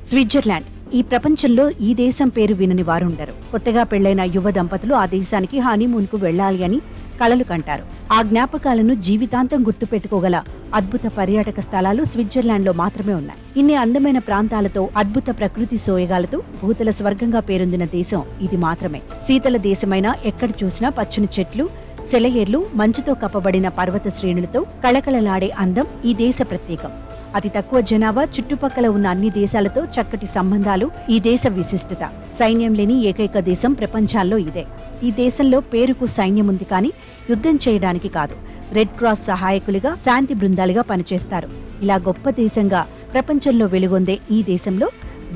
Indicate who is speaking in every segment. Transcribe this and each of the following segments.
Speaker 1: Switzerland. ఈ ప్రపంచంలో ఈ దేశం పేరు వినని వారుండరు. కొత్తగా పెళ్లైన యువ దంపతులు ఆ దేశానికి హనీమూన్కు వెళ్లాలి అని కలలు కంటారు. ఆ జ్ఞాపకాలను జీవితాంతం గుర్తుపెట్టుకోగల అద్భుత పర్యాటక స్థలాలు స్విట్జర్లాండ్లో మాత్రమే ఉన్నాయి. ఇన్ని అందమైన ప్రాంతాలతో, అద్భుత ప్రకృతి సోయగాలతో భూతల స్వర్గంగా పేరొందిన దేశం ఇది మాత్రమే. శీతల దేశమైనా ఎక్కడ చూసినా పచ్చని చెట్లు, సెలయేర్లు, మంచుతో కప్పబడిన పర్వత శ్రేణులతో కళకళలాడే అందం ఈ దేశ ప్రత్యేకం. అతి తక్కువ జనాభా, చుట్టుపక్కల ఉన్న అన్ని దేశాలతో చక్కటి సంబంధాలు ఈ దేశ విశిష్టత. సైన్యం లేని ఏకైక దేశం ప్రపంచాల్లో ఇదే. ఈ దేశంలో పేరుకు సైన్యం ఉంది కానీ యుద్ధం చేయడానికి కాదు. రెడ్ క్రాస్ సహాయకులుగా, శాంతి బృందాలుగా పనిచేస్తారు. ఇలా గొప్ప దేశంగా ప్రపంచంలో వెలుగొందే ఈ దేశంలో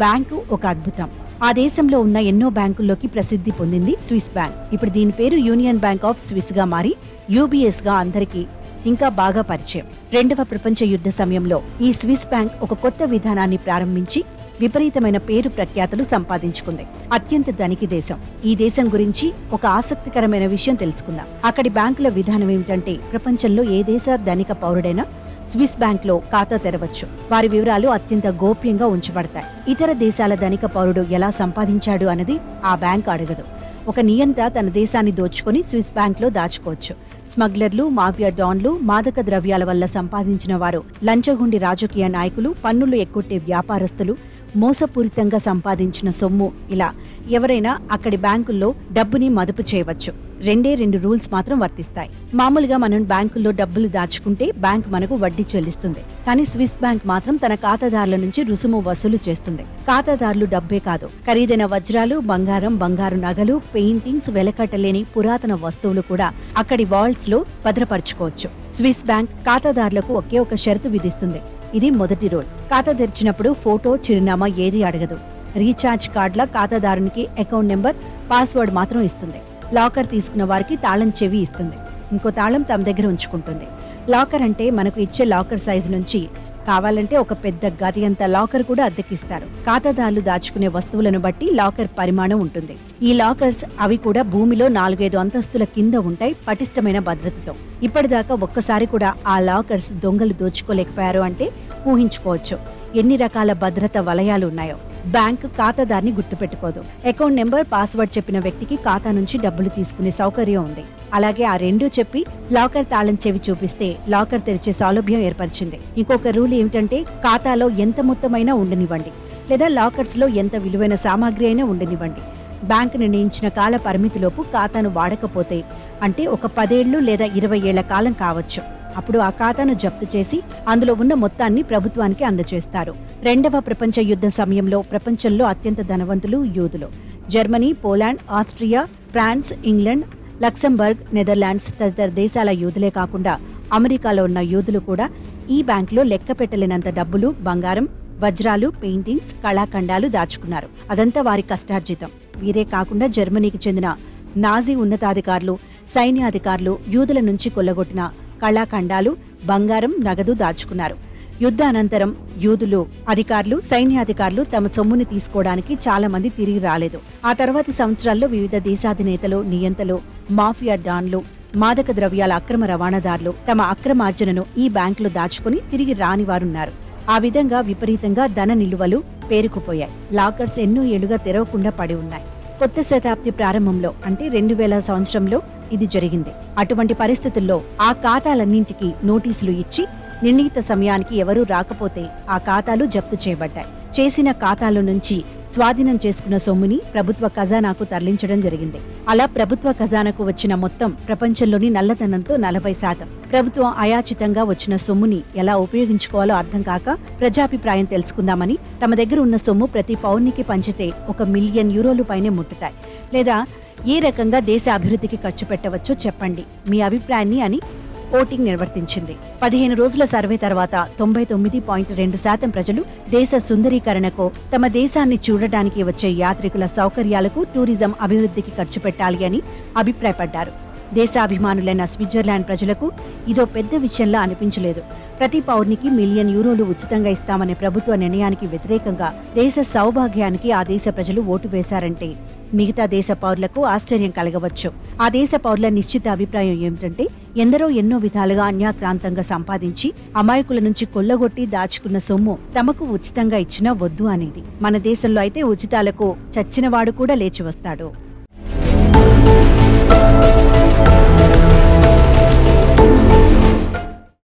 Speaker 1: బ్యాంకు ఒక అద్భుతం. ఆ దేశంలో ఉన్న ఎన్నో బ్యాంకుల్లోకి ప్రసిద్ధి పొందింది స్విస్ బ్యాంక్. ఇప్పుడు దీని పేరు యూనియన్ బ్యాంక్ ఆఫ్ స్విస్ గా మారి యూబీఎస్ గా అందరికీ ఇంకా బాగా పరిచయం. రెండవ ప్రపంచ యుద్ధ సమయంలో ఈ స్విస్ బ్యాంక్ ఒక కొత్త విధానాన్ని ప్రారంభించి విపరీతమైన పేరు ప్రఖ్యాతులు సంపాదించుకుంది. అత్యంత ధనిక దేశం. ఈ దేశం గురించి ఒక ఆసక్తికరమైన విషయం తెలుసుకుందాం. అక్కడి బ్యాంకుల విధానం ఏమిటంటే, ప్రపంచంలో ఏ దేశ ధనిక పౌరుడైనా స్విస్ బ్యాంక్ లో ఖాతా తెరవచ్చు. వారి వివరాలు అత్యంత గోప్యంగా ఉంచబడతాయి. ఇతర దేశాల ధనిక పౌరుడు ఎలా సంపాదించాడు అన్నది ఆ బ్యాంక్ అడగదు. ఒక నియంత తన దేశాన్ని దోచుకుని స్విస్ బ్యాంక్ లో దాచుకోవచ్చు. స్మగ్లర్లు, మాఫియా డాన్లు, మాదక ద్రవ్యాల వల్ల సంపాదించిన వారు, లంచగొండి రాజకీయ నాయకులు, పన్నులు ఎగ్గొట్టే వ్యాపారస్తులు, మోసపూరితంగా సంపాదించిన సొమ్ము, ఇలా ఎవరైనా అక్కడి బ్యాంకుల్లో డబ్బుని మదుపు చేయవచ్చు. రెండు రూల్స్ మాత్రం వర్తిస్తాయి. మామూలుగా మనం బ్యాంకుల్లో డబ్బులు దాచుకుంటే బ్యాంక్ మనకు వడ్డీ చెల్లిస్తుంది. కానీ స్విస్ బ్యాంక్ మాత్రం తన ఖాతాదారుల నుంచి రుసుము వసూలు చేస్తుంది. ఖాతాదారులు డబ్బే కాదు, ఖరీదైన వజ్రాలు, బంగారు నగలు, పెయింటింగ్స్, వెలకట్టలేని పురాతన వస్తువులు కూడా అక్కడి వాల్ట్స్ లో భద్రపరచుకోవచ్చు. స్విస్ బ్యాంక్ ఖాతాదారులకు ఒకే ఒక షరతు విధిస్తుంది. ఇది మొదటి రూల్. ఖాతా తెరిచినప్పుడు ఫోటో, చిరునామా ఏది అడగదు. రీఛార్జ్ కార్డుల ఖాతాదారునికి అకౌంట్ నెంబర్, పాస్వర్డ్ మాత్రం ఇస్తుంది. లాకర్ తీసుకున్న వారికి తాళం చెవి ఇస్తుంది. ఇంకో తాళం తమ దగ్గర ఉంచుకుంటుంది. లాకర్ అంటే మనకు ఇచ్చే లాకర్ సైజు నుంచి కావాలంటే ఒక పెద్ద గది అంత లాకర్ కూడా అద్దెకిస్తారు. ఖాతాదారులు దాచుకునే వస్తువులను బట్టి లాకర్ పరిమాణం ఉంటుంది. ఈ లాకర్స్ అవి కూడా భూమిలో 4-5 అంతస్తుల కింద ఉంటాయి, పటిష్టమైన భద్రతతో. ఇప్పటిదాకా ఒక్కసారి కూడా ఆ లాకర్స్ దొంగలు దోచుకోలేకపోయారు అంటే ఊహించుకోవచ్చు ఎన్ని రకాల భద్రత వలయాలు ఉన్నాయో. బ్యాంక్ ఖాతాదారుని గుర్తుపెట్టుకోదు. అకౌంట్ నెంబర్, పాస్వర్డ్ చెప్పిన వ్యక్తికి ఖాతా నుంచి డబ్బులు తీసుకునే సౌకర్యం ఉంది. అలాగే ఆ రెండూ చెప్పి లాకర్ తాళం చెవి చూపిస్తే లాకర్ తెరిచే సౌలభ్యం ఏర్పరిచింది. ఇంకొక రూల్ ఏమిటంటే, ఖాతాలో ఎంత మొత్తమైనా ఉండనివ్వండి, లేదా లాకర్స్ లో ఎంత విలువైన సామాగ్రి అయినా ఉండనివ్వండి. బ్యాంక్ నిర్ణయించిన కాల పరిమితిలోపు ఖాతాను వాడకపోతే, అంటే ఒక 10 ఏళ్లు లేదా 20 ఏళ్ల కాలం కావచ్చు, అప్పుడు ఆ ఖాతాను జప్తు చేసి అందులో ఉన్న మొత్తాన్ని ప్రభుత్వానికి అందజేస్తారు. రెండవ ప్రపంచ యుద్ధ సమయంలో ప్రపంచంలో అత్యంత ధనవంతులు యూదులు. Germany, Poland, Austria, France, England, Luxembourg, Netherlands తదితర దేశాల యూదులే కాకుండా అమెరికాలో ఉన్న యూదులు కూడా ఈ బ్యాంకులో లెక్క పెట్టలేనంత డబ్బులు, బంగారం, వజ్రాలు, పెయింటింగ్స్, కళాఖండాలు దాచుకున్నారు. అదంతా వారి కష్టార్జితం. వీరే కాకుండా జర్మనీకి చెందిన నాజీ ఉన్నతాధికారులు, సైన్యాధికారులు యూదుల నుంచి కొల్లగొట్టిన కళాఖండాలు, బంగారం, నగదు దాచుకున్నారు. యుద్ధ అనంతరం యూదులు, అధికారులు, సైన్యాధికారులు తమ సొమ్ముని తీసుకోవడానికి చాలా మంది తిరిగి రాలేదు. ఆ తర్వాతి సంవత్సరాల్లో వివిధ దేశాధినేతలు, నియంతలు, మాఫియా డాన్లు, మాదక ద్రవ్యాల అక్రమ రవాణాదారులు తమ అక్రమార్జనను ఈ బ్యాంకులో దాచుకుని తిరిగి రాని వారున్నారు. ఆ విధంగా విపరీతంగా ధన నిలువలు పేరుకుపోయాయి. లాకర్స్ ఎన్నో ఏళ్లుగా తెరవకుండా పడి ఉన్నాయి. కొత్త శతాబ్ది ప్రారంభంలో అంటే 2000 సంవత్సరంలో ఇది జరిగింది. అటువంటి పరిస్థితుల్లో ఆ ఖాతాలన్నింటికీ నోటీసులు ఇచ్చి నిర్ణీత సమయానికి ఎవరూ రాకపోతే ఆ ఖాతాలు జప్తు చేయబడ్డాయి. చేసిన ఖాతాల నుంచి స్వాధీనం చేసుకున్న సొమ్ముని ప్రభుత్వ ఖజానాకు తరలించడం జరిగింది. అలా ప్రభుత్వ ఖజానాకు వచ్చిన మొత్తం ప్రపంచంలోని నల్లధనంతో 40%. ప్రభుత్వం అయాచితంగా వచ్చిన సొమ్ముని ఎలా ఉపయోగించుకోవాలో అర్థం కాక ప్రజాభిప్రాయం తెలుసుకుందామని తమ దగ్గర ఉన్న సొమ్ము ప్రతి పౌరునికి పంచితే 1 మిలియన్ యూరోలు పైనే ముట్టుతాయి. లేదా ఏ రకంగా దేశ అభివృద్ధికి ఖర్చు పెట్టవచ్చో చెప్పండి, మీ అభిప్రాయాన్ని అని ఓటింగ్ నిర్వర్తించింది. 15 రోజుల సర్వే తర్వాత 99.2% ప్రజలు దేశ సుందరీకరణకు, తమ దేశాన్ని చూడటానికి వచ్చే యాత్రికుల సౌకర్యాలకు, టూరిజం అభివృద్ధికి ఖర్చు పెట్టాలి అని అభిప్రాయపడ్డారు. దేశాభిమానులైన స్విట్జర్లాండ్ ప్రజలకు ఇదో పెద్ద విషయంలా అనిపించలేదు. ప్రతి పౌరునికి €1,000,000 ఉచితంగా ఇస్తామనే ప్రభుత్వ నిర్ణయానికి వ్యతిరేకంగా దేశ సౌభాగ్యానికి ఆ దేశ ప్రజలు ఓటు వేశారంటే మిగతా దేశ పౌరులకు ఆశ్చర్యం కలగవచ్చు. ఆ దేశ పౌరుల నిశ్చిత అభిప్రాయం ఏమిటంటే ఎందరో ఎన్నో విధాలుగా అన్యాక్రాంతంగా సంపాదించి అమాయకుల నుంచి కొల్లగొట్టి దాచుకున్న సొమ్ము తమకు ఉచితంగా ఇచ్చినా వద్దు అనేది. మన దేశంలో అయితే ఉచితాలకు చచ్చినవాడు కూడా లేచి వస్తాడు.